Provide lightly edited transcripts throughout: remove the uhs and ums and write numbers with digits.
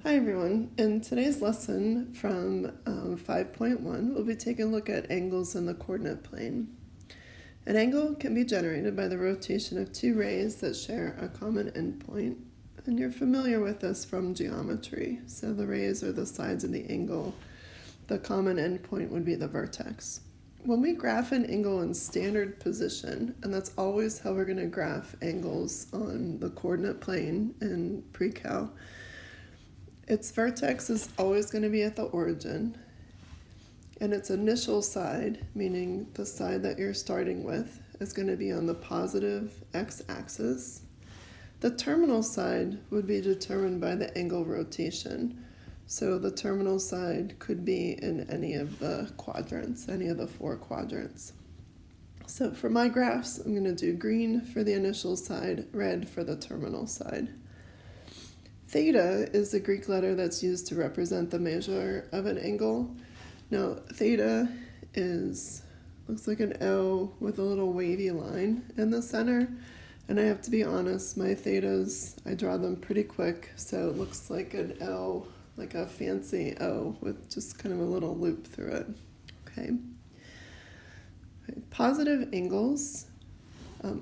Hi everyone. In today's lesson from 5.1, we'll be taking a look at angles in the coordinate plane. An angle can be generated by the rotation of two rays that share a common endpoint, and you're familiar with this from geometry. So the rays are the sides of the angle. The common endpoint would be the vertex. When we graph an angle in standard position, and that's always how we're going to graph angles on the coordinate plane in pre-cal, its vertex is always going to be at the origin, and its initial side, meaning the side that you're starting with, is going to be on the positive x-axis. The terminal side would be determined by the angle rotation. So the terminal side could be in any of the quadrants, any of the four quadrants. So for my graphs, I'm going to do green for the initial side, red for the terminal side. Theta is the Greek letter that's used to represent the measure of an angle. Now, theta looks like an O with a little wavy line in the center. And I have to be honest, my thetas, I draw them pretty quick, so it looks like an O, like a fancy O with just kind of a little loop through it. Okay. Positive angles,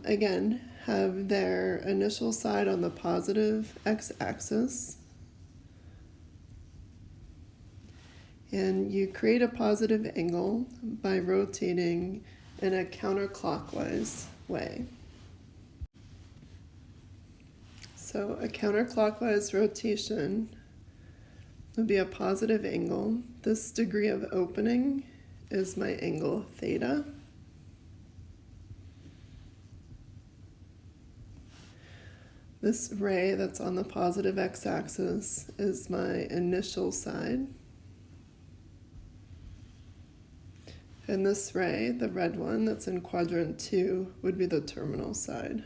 again, have their initial side on the positive x-axis, and you create a positive angle by rotating in a counterclockwise way. So a counterclockwise rotation would be a positive angle. This degree of opening is my angle theta. This ray that's on the positive x-axis is my initial side. And this ray, the red one that's in quadrant 2, would be the terminal side.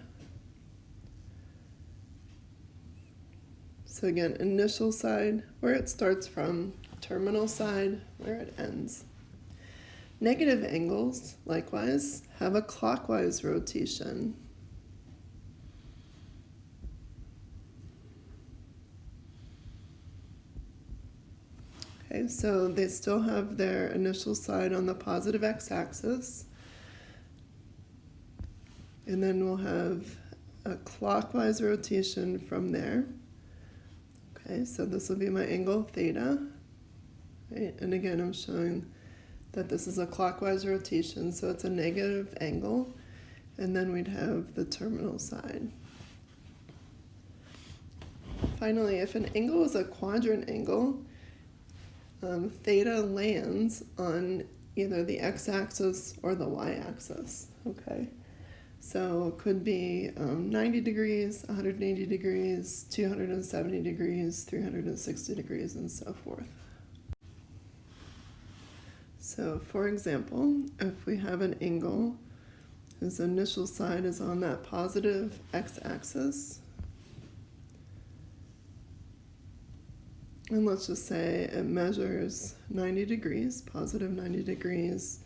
So again, initial side, where it starts from, terminal side, where it ends. Negative angles, likewise, have a clockwise rotation. Okay, so they still have their initial side on the positive x-axis. And then we'll have a clockwise rotation from there. Okay, so this will be my angle theta. Right? And again, I'm showing that this is a clockwise rotation, so it's a negative angle. And then we'd have the terminal side. Finally, if an angle is a quadrant angle, theta lands on either the x-axis or the y-axis, okay? So it could be 90 degrees, 180 degrees, 270 degrees, 360 degrees, and so forth. So for example, if we have an angle whose initial side is on that positive x-axis, and let's just say it measures 90 degrees, positive 90 degrees.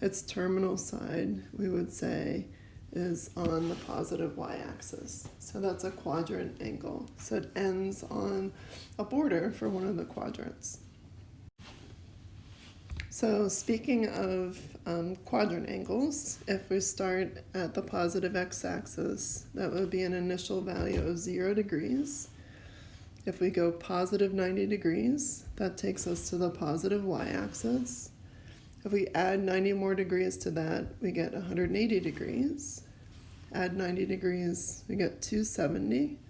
Its terminal side, we would say, is on the positive y-axis. So that's a quadrant angle. So it ends on a border for one of the quadrants. So speaking of quadrant angles, if we start at the positive x-axis, that would be an initial value of 0 degrees. If we go positive 90 degrees, that takes us to the positive y-axis. If we add 90 more degrees to that, we get 180 degrees. Add 90 degrees, we get 270.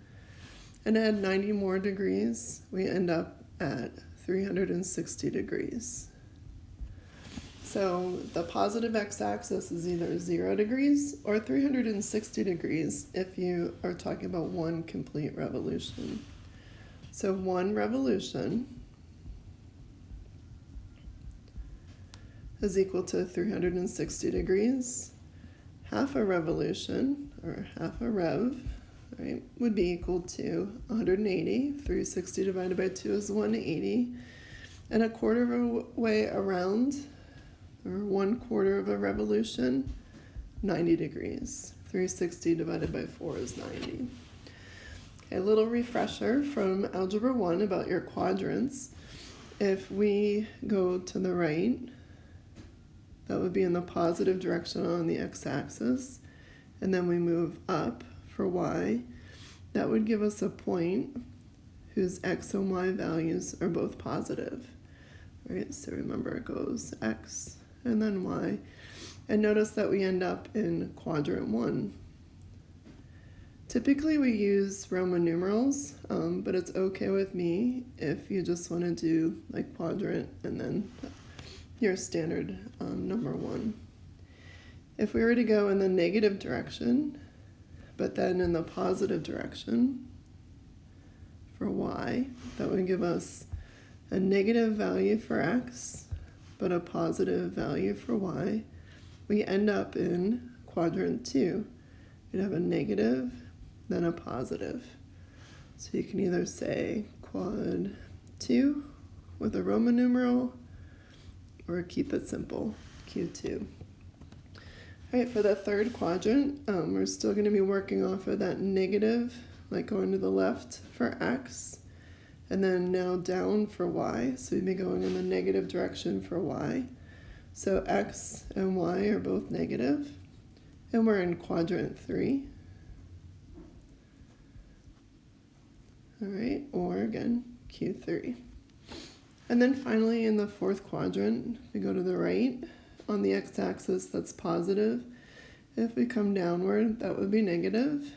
And add 90 more degrees, we end up at 360 degrees. So the positive x-axis is either 0 degrees or 360 degrees if you are talking about one complete revolution. So one revolution is equal to 360 degrees. Half a revolution, or half a rev, right, would be equal to 180. 360 divided by 2 is 180. And a quarter of a way around, or 1/4 of a revolution, 90 degrees. 360 divided by 4 is 90. A little refresher from Algebra 1 about your quadrants. If we go to the right, that would be in the positive direction on the x-axis, and then we move up for y. That would give us a point whose x and y values are both positive. Right? So remember, it goes x and then y. And notice that we end up in quadrant 1. Typically we use Roman numerals, but it's okay with me if you just want to do like quadrant and then your standard number 1. If we were to go in the negative direction, but then in the positive direction for y, that would give us a negative value for x, but a positive value for y. We end up in quadrant 2. We'd have a negative, then a positive. So you can either say quad 2 with a Roman numeral, or keep it simple, Q2. All right, for the third quadrant, we're still going to be working off of that negative, like going to the left for x, and then now down for y. So we'd be going in the negative direction for y. So x and y are both negative, and we're in quadrant 3. All right, or again, Q3. And then finally in the fourth quadrant, we go to the right. On the x-axis, that's positive. If we come downward, that would be negative.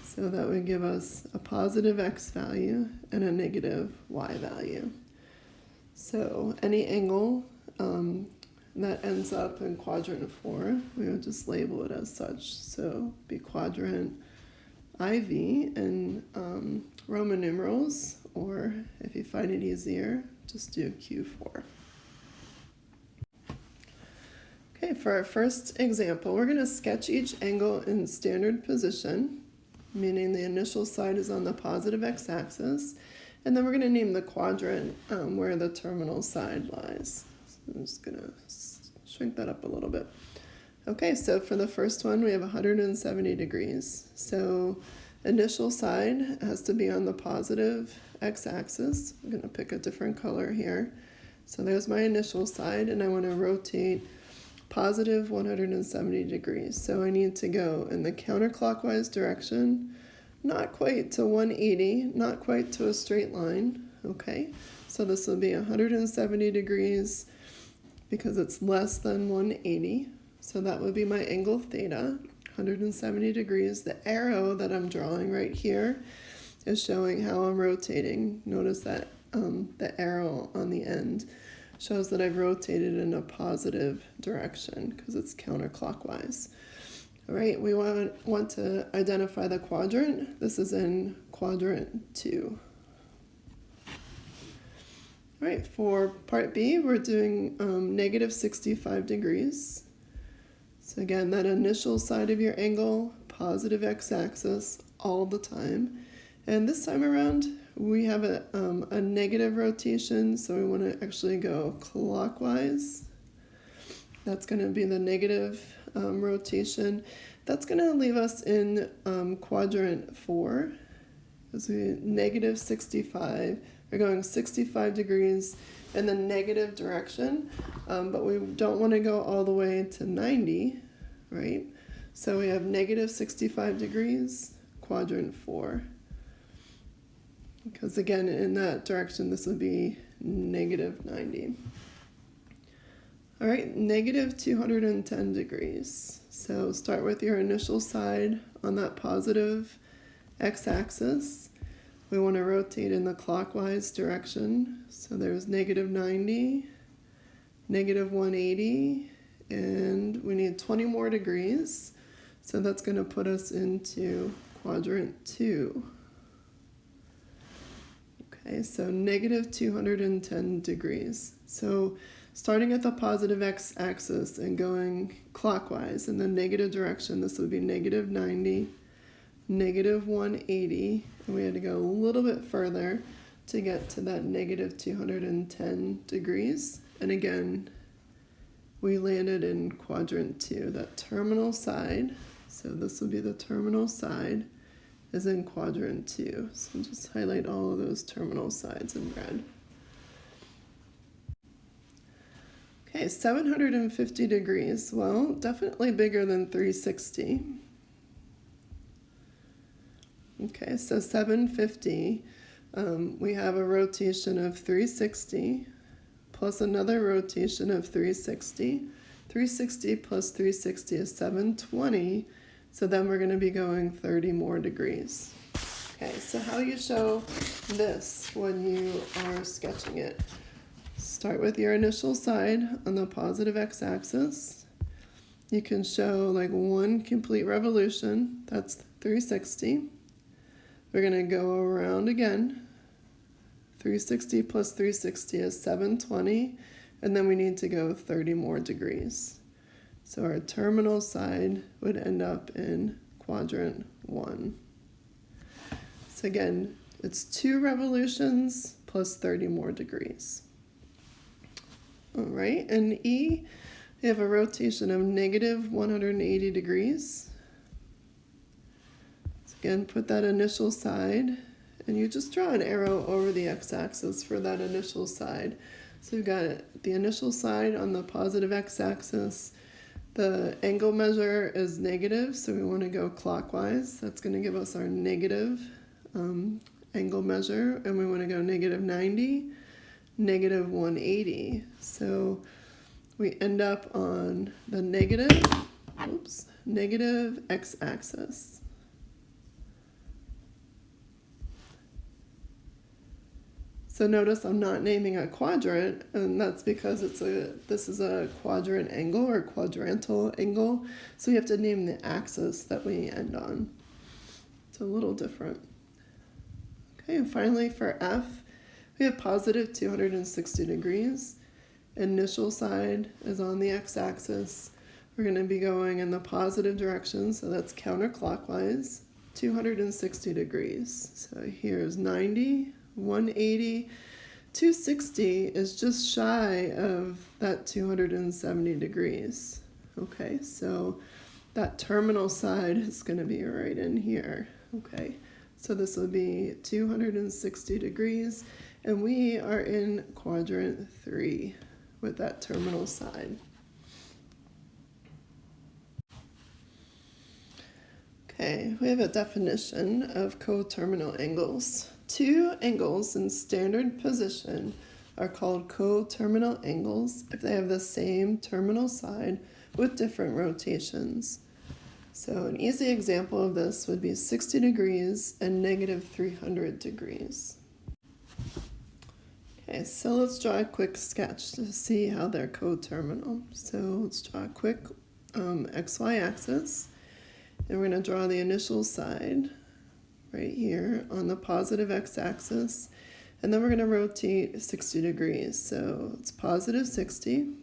So that would give us a positive x value and a negative y value. So any angle that ends up in quadrant 4, we would just label it as such. So be quadrant IV in Roman numerals, or if you find it easier, just do Q4. Okay, for our first example, we're going to sketch each angle in standard position, meaning the initial side is on the positive x-axis, and then we're going to name the quadrant where the terminal side lies. So I'm just going to shrink that up a little bit. Okay, so for the first one, we have 170 degrees. So initial side has to be on the positive x-axis. I'm going to pick a different color here. So there's my initial side, and I want to rotate positive 170 degrees. So I need to go in the counterclockwise direction, not quite to 180, not quite to a straight line. Okay, so this will be 170 degrees because it's less than 180. So that would be my angle theta, 170 degrees. The arrow that I'm drawing right here is showing how I'm rotating. Notice that the arrow on the end shows that I've rotated in a positive direction because it's counterclockwise. All right, we want to identify the quadrant. This is in quadrant 2. All right, for part B, we're doing negative 65 degrees. So again, that initial side of your angle, positive x-axis all the time. And this time around, we have a negative rotation, so we want to actually go clockwise. That's going to be the negative rotation. That's going to leave us in quadrant 4. As we negative 65, we're going 65 degrees in the negative direction, but we don't want to go all the way to 90, right? So we have negative 65 degrees, quadrant 4. Because again, in that direction, this would be negative 90. All right, negative 210 degrees. So start with your initial side on that positive x-axis. We want to rotate in the clockwise direction. So there's negative 90, negative 180, and we need 20 more degrees. So that's going to put us into quadrant 2. Okay, so negative 210 degrees. So starting at the positive x-axis and going clockwise in the negative direction, this would be negative 90, negative 180, and we had to go a little bit further to get to that negative 210 degrees. And again, we landed in quadrant 2, that terminal side. So this would be the terminal side, is in quadrant 2. So just highlight all of those terminal sides in red. Okay, 750 degrees. Well, definitely bigger than 360. Okay, so 750, we have a rotation of 360 plus another rotation of 360. 360 plus 360 is 720, so then we're going to be going 30 more degrees. Okay, so how you show this when you are sketching it? Start with your initial side on the positive x-axis. You can show like one complete revolution, that's 360. We're going to go around again. 360 plus 360 is 720, and then we need to go 30 more degrees. So our terminal side would end up in quadrant 1. So again, it's 2 revolutions plus 30 more degrees. All right, and E, we have a rotation of negative 180 degrees. So again, put that initial side, and you just draw an arrow over the x-axis for that initial side. So we've got the initial side on the positive x-axis. The angle measure is negative, so we want to go clockwise. That's going to give us our negative angle measure, and we want to go negative 90, negative 180. So we end up on the negative x-axis. So notice I'm not naming a quadrant, and that's because this is a quadrant angle or quadrantal angle. So we have to name the axis that we end on. It's a little different. Okay, and finally for F, we have positive 260 degrees. Initial side is on the x-axis. We're going to be going in the positive direction, so that's counterclockwise, 260 degrees. So here's 90. 180, 260 is just shy of that 270 degrees. Okay, so that terminal side is going to be right in here. Okay, so this will be 260 degrees, and we are in quadrant 3 with that terminal side. Okay, we have a definition of coterminal angles. 2 angles in standard position are called coterminal angles if they have the same terminal side with different rotations. So an easy example of this would be 60 degrees and negative 300 degrees. Okay, so let's draw a quick sketch to see how they're coterminal. So let's draw a quick XY axis, and we're going to draw the initial side right here on the positive x-axis, and then we're going to rotate 60 degrees. So it's positive 60.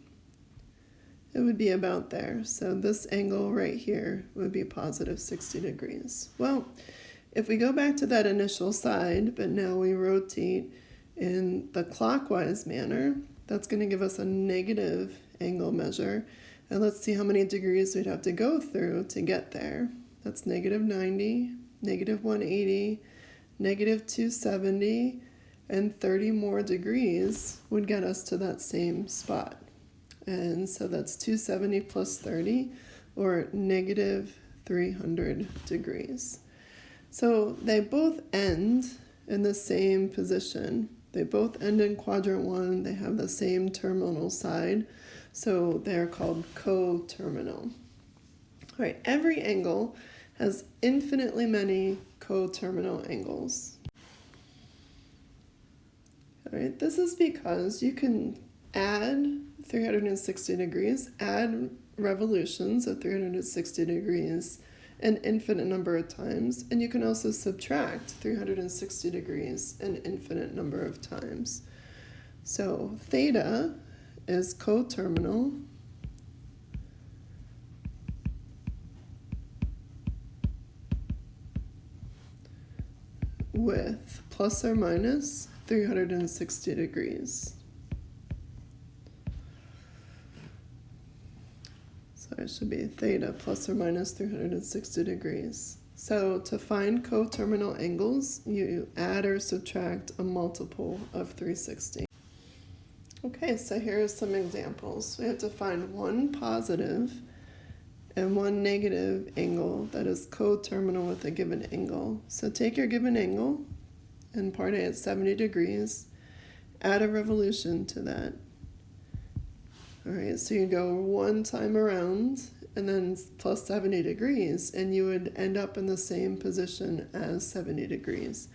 It would be about there. So this angle right here would be positive 60 degrees. Well, if we go back to that initial side, but now we rotate in the clockwise manner, that's going to give us a negative angle measure. And let's see how many degrees we'd have to go through to get there. That's negative 90. Negative 180, negative 270, and 30 more degrees would get us to that same spot. And so that's 270 plus 30, or negative 300 degrees. So they both end in the same position. They both end in quadrant 1. They have the same terminal side, so they're called coterminal. All right, every angle has infinitely many coterminal angles. All right, this is because you can add 360 degrees, add revolutions of 360 degrees an infinite number of times, and you can also subtract 360 degrees an infinite number of times. So theta is coterminal with plus or minus 360 degrees. So it should be theta plus or minus 360 degrees. So to find coterminal angles, you add or subtract a multiple of 360. Okay, so here are some examples. We have to find one positive and one negative angle that is coterminal with a given angle. So take your given angle, and part A at 70 degrees, add a revolution to that. All right, so you go one time around and then plus 70 degrees, and you would end up in the same position as 70 degrees.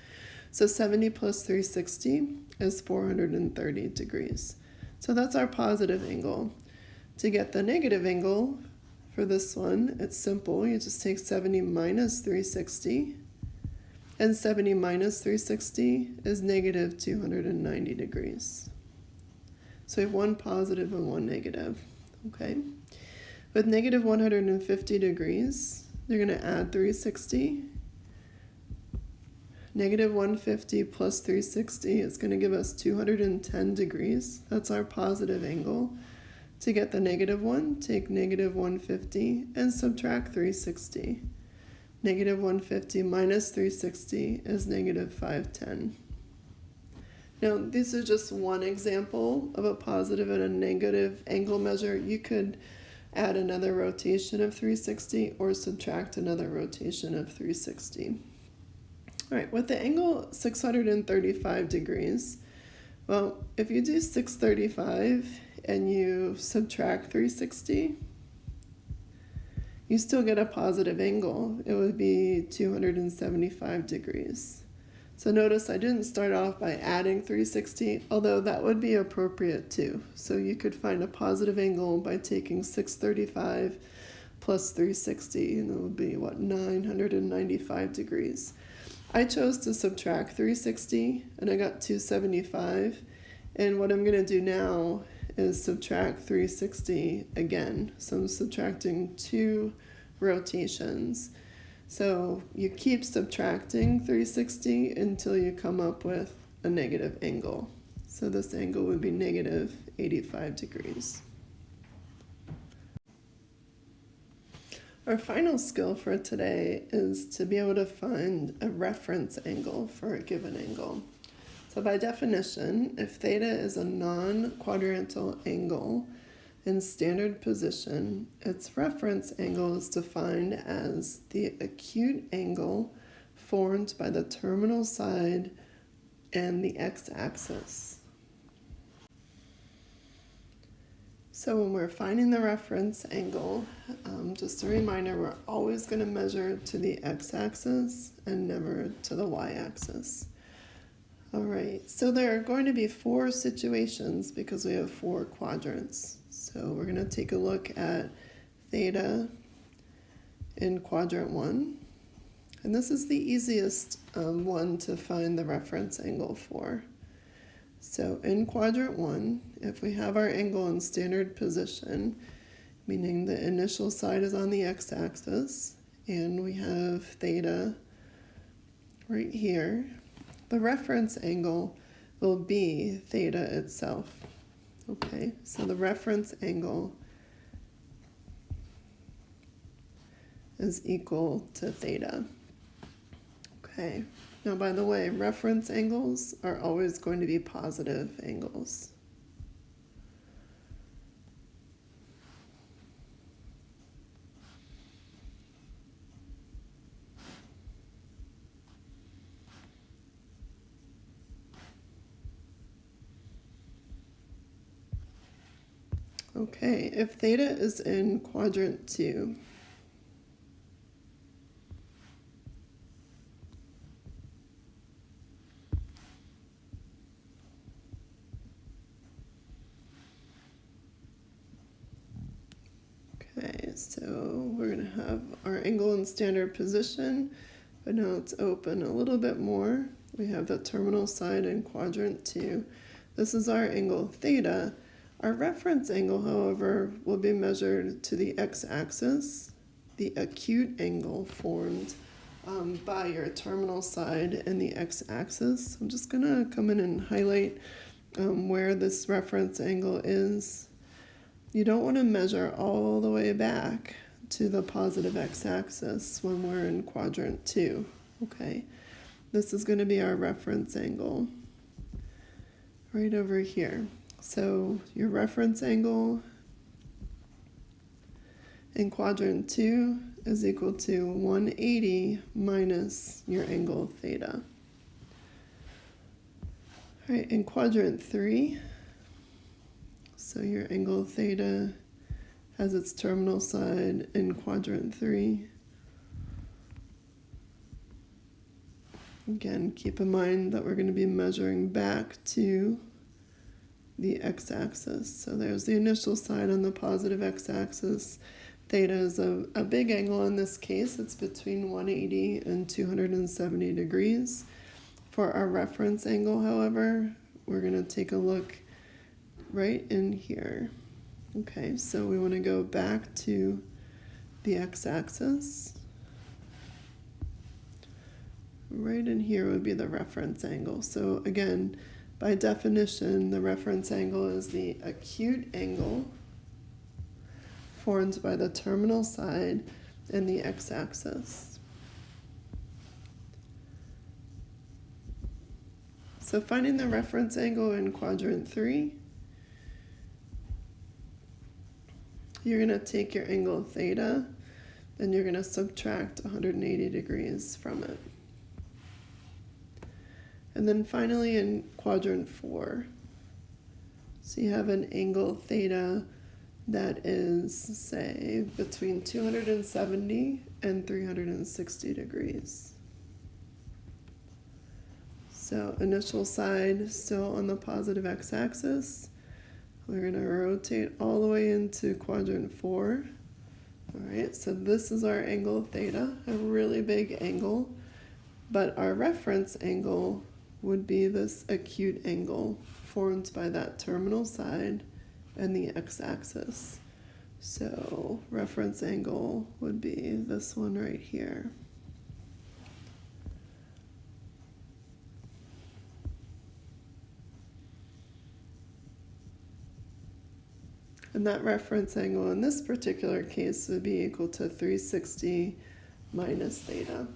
So 70 plus 360 is 430 degrees. So that's our positive angle. To get the negative angle for this one, it's simple. You just take 70 minus 360, and 70 minus 360 is negative 290 degrees. So we have one positive and one negative, okay? With negative 150 degrees, you're going to add 360. Negative 150 plus 360 is going to give us 210 degrees. That's our positive angle. To get the negative one, take negative 150 and subtract 360. Negative 150 minus 360 is negative 510. Now, these are just one example of a positive and a negative angle measure. You could add another rotation of 360 or subtract another rotation of 360. All right, with the angle 635 degrees, well, if you do 635 and you subtract 360, you still get a positive angle. It would be 275 degrees. So notice I didn't start off by adding 360, although that would be appropriate too. So you could find a positive angle by taking 635 plus 360, and it would be, 995 degrees. I chose to subtract 360, and I got 275. And what I'm going to do now is subtract 360 again. So I'm subtracting 2 rotations. So you keep subtracting 360 until you come up with a negative angle. So this angle would be negative 85 degrees. Our final skill for today is to be able to find a reference angle for a given angle. So by definition, if theta is a non-quadrantal angle in standard position, its reference angle is defined as the acute angle formed by the terminal side and the x-axis. So when we're finding the reference angle, just a reminder, we're always going to measure to the x-axis and never to the y-axis. All right, so there are going to be 4 situations because we have 4 quadrants. So we're going to take a look at theta in quadrant 1. And this is the easiest one to find the reference angle for. So in quadrant 1, if we have our angle in standard position, meaning the initial side is on the x-axis, and we have theta right here, the reference angle will be theta itself. Okay, so the reference angle is equal to theta. Okay, now by the way, reference angles are always going to be positive angles. Okay, if theta is in quadrant 2, okay, so we're going to have our angle in standard position, but now it's open a little bit more. We have the terminal side in quadrant 2. This is our angle theta. Our reference angle, however, will be measured to the x-axis, the acute angle formed by your terminal side and the x-axis. I'm just going to come in and highlight where this reference angle is. You don't want to measure all the way back to the positive x-axis when we're in quadrant 2. Okay, this is going to be our reference angle right over here. So your reference angle in quadrant 2 is equal to 180 minus your angle theta. All right, in quadrant 3, so your angle theta has its terminal side in quadrant 3. Again, keep in mind that we're going to be measuring back to the x-axis. So there's the initial side on the positive x-axis. Theta is a big angle in this case. It's between 180 and 270 degrees. For our reference angle, however, we're going to take a look right in here. Okay, so we want to go back to the x-axis. Right in here would be the reference angle. So again, by definition, the reference angle is the acute angle formed by the terminal side and the x-axis. So finding the reference angle in quadrant 3, you're going to take your angle theta and you're going to subtract 180 degrees from it. And then finally in quadrant 4, so you have an angle theta that is, say, between 270 and 360 degrees. So initial side still on the positive x-axis. We're going to rotate all the way into quadrant 4. All right, so this is our angle theta, a really big angle, but our reference angle would be this acute angle formed by that terminal side and the x-axis. So reference angle would be this one right here. And that reference angle in this particular case would be equal to 360 minus theta.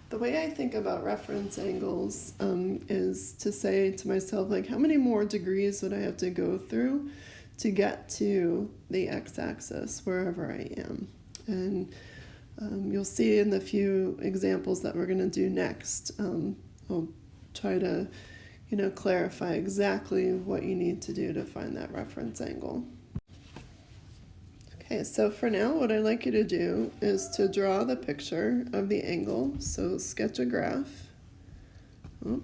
The way I think about reference angles is to say to myself, like, how many more degrees would I have to go through to get to the x-axis wherever I am? And you'll see in the few examples that we're going to do next, I'll try to, clarify exactly what you need to do to find that reference angle. Okay, so for now, what I'd like you to do is to draw the picture of the angle. So sketch a graph. Oh.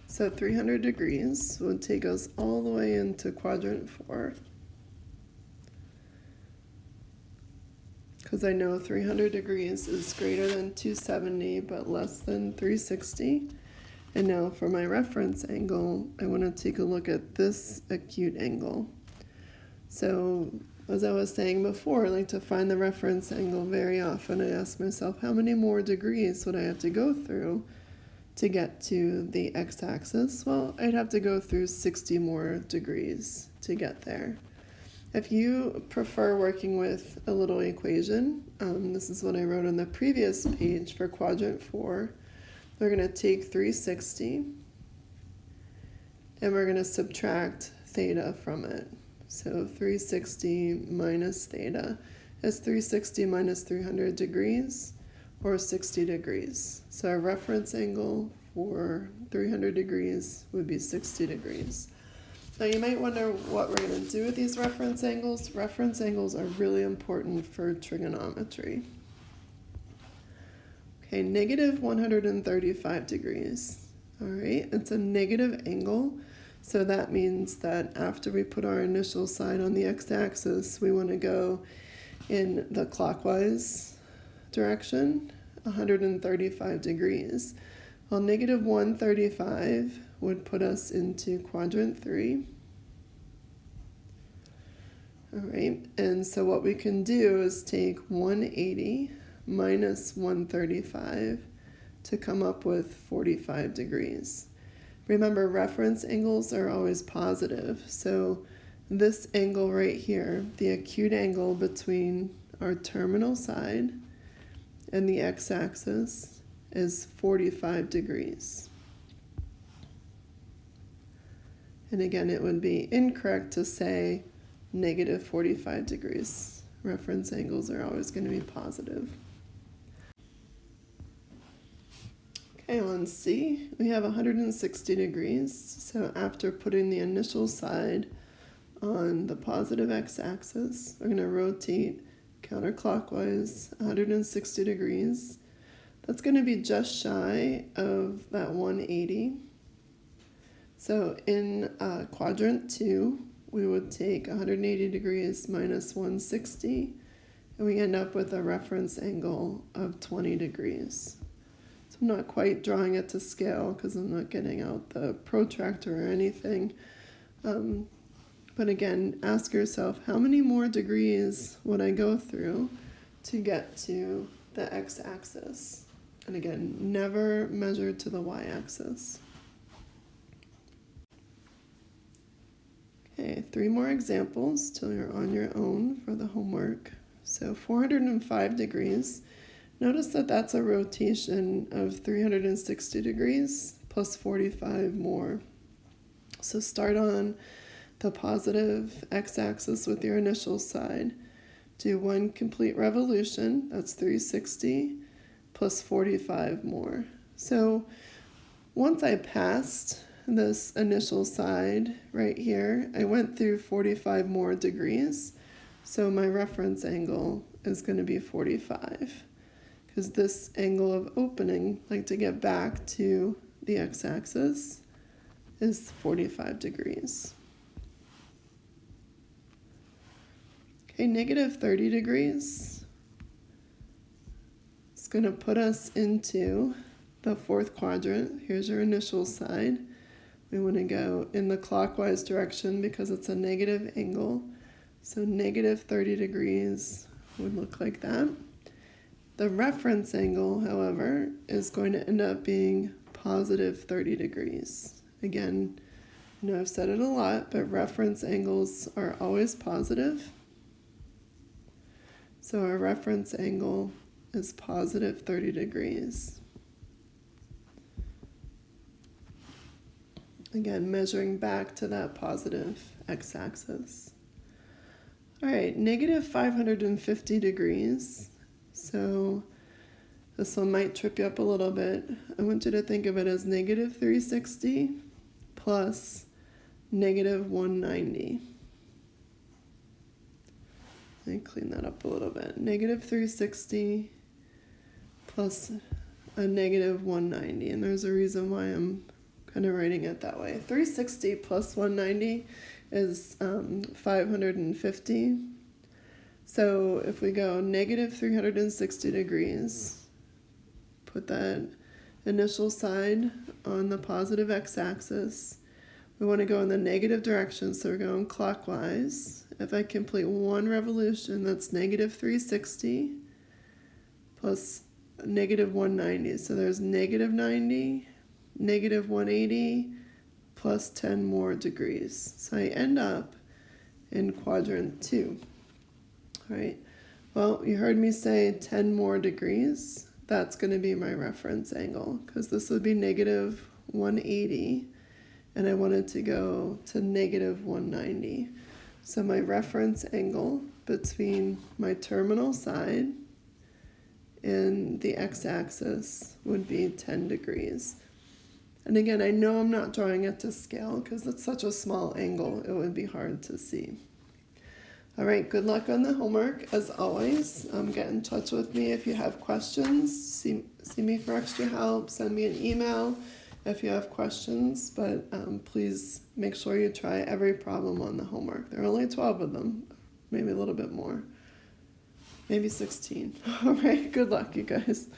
So 300 degrees would take us all the way into quadrant 4. Because I know 300 degrees is greater than 270, but less than 360. And now for my reference angle, I want to take a look at this acute angle. So as I was saying before, I like to find the reference angle very often. I ask myself, how many more degrees would I have to go through to get to the x-axis? Well, I'd have to go through 60 more degrees to get there. If you prefer working with a little equation, this is what I wrote on the previous page for quadrant 4. We're going to take 360 and we're going to subtract theta from it. So 360 minus theta is 360 minus 300 degrees, or 60 degrees. So our reference angle for 300 degrees would be 60 degrees. Now you might wonder what we're going to do with these reference angles. Reference angles are really important for trigonometry. Okay, negative 135 degrees. All right, it's a negative angle, so that means that after we put our initial side on the x-axis, we want to go in the clockwise direction, 135 degrees. Well, negative 135 would put us into quadrant 3. All right, and so what we can do is take 180 minus 135 to come up with 45 degrees. Remember, reference angles are always positive, so this angle right here, the acute angle between our terminal side and the x-axis, is 45 degrees. And again, it would be incorrect to say negative 45 degrees. Reference angles are always going to be positive. Okay, on C, we have 160 degrees. So after putting the initial side on the positive x-axis, we're going to rotate counterclockwise 160 degrees. That's going to be just shy of that 180. So in quadrant 2, we would take 180 degrees minus 160, and we end up with a reference angle of 20 degrees. So I'm not quite drawing it to scale because I'm not getting out the protractor or anything. But again, ask yourself, how many more degrees would I go through to get to the x-axis? And again, never measure to the y-axis. Okay, 3 more examples till you're on your own for the homework. So 405 degrees. Notice that that's a rotation of 360 degrees plus 45 more. So start on the positive x-axis with your initial side. Do 1 complete revolution, that's 360, plus 45 more. So once I passed this initial side right here, I went through 45 more degrees, so my reference angle is going to be 45, because this angle of opening, like to get back to the x-axis, is 45 degrees. Okay, negative 30 degrees. It's going to put us into the 4th quadrant. Here's your initial side. We want to go in the clockwise direction because it's a negative angle. So negative 30 degrees would look like that. The reference angle, however, is going to end up being positive 30 degrees. Again, I know I've said it a lot, but reference angles are always positive. So our reference angle is positive 30 degrees. Again, measuring back to that positive x-axis. All right, negative 550 degrees. So this one might trip you up a little bit. I want you to think of it as negative 360 plus negative 190. Let me clean that up a little bit. Negative 360 plus a negative 190. And there's a reason why I'm kind of writing it that way. 360 plus 190 is 550. So if we go negative 360 degrees, put that initial side on the positive x-axis. We want to go in the negative direction, so we're going clockwise. If I complete 1 revolution, that's negative 360 plus negative 190. So there's negative 90, negative 180, plus 10 more degrees. So I end up in quadrant 2. All right. Well, you heard me say 10 more degrees. That's going to be my reference angle, because this would be negative 180. And I wanted to go to negative 190. So my reference angle between my terminal side and the x-axis would be 10 degrees. And again, I know I'm not drawing it to scale because it's such a small angle, it would be hard to see. All right, good luck on the homework. As always, get in touch with me if you have questions. See me for extra help. Send me an email if you have questions, but please make sure you try every problem on the homework. There are only 12 of them, maybe a little bit more, maybe 16. All right, good luck, you guys.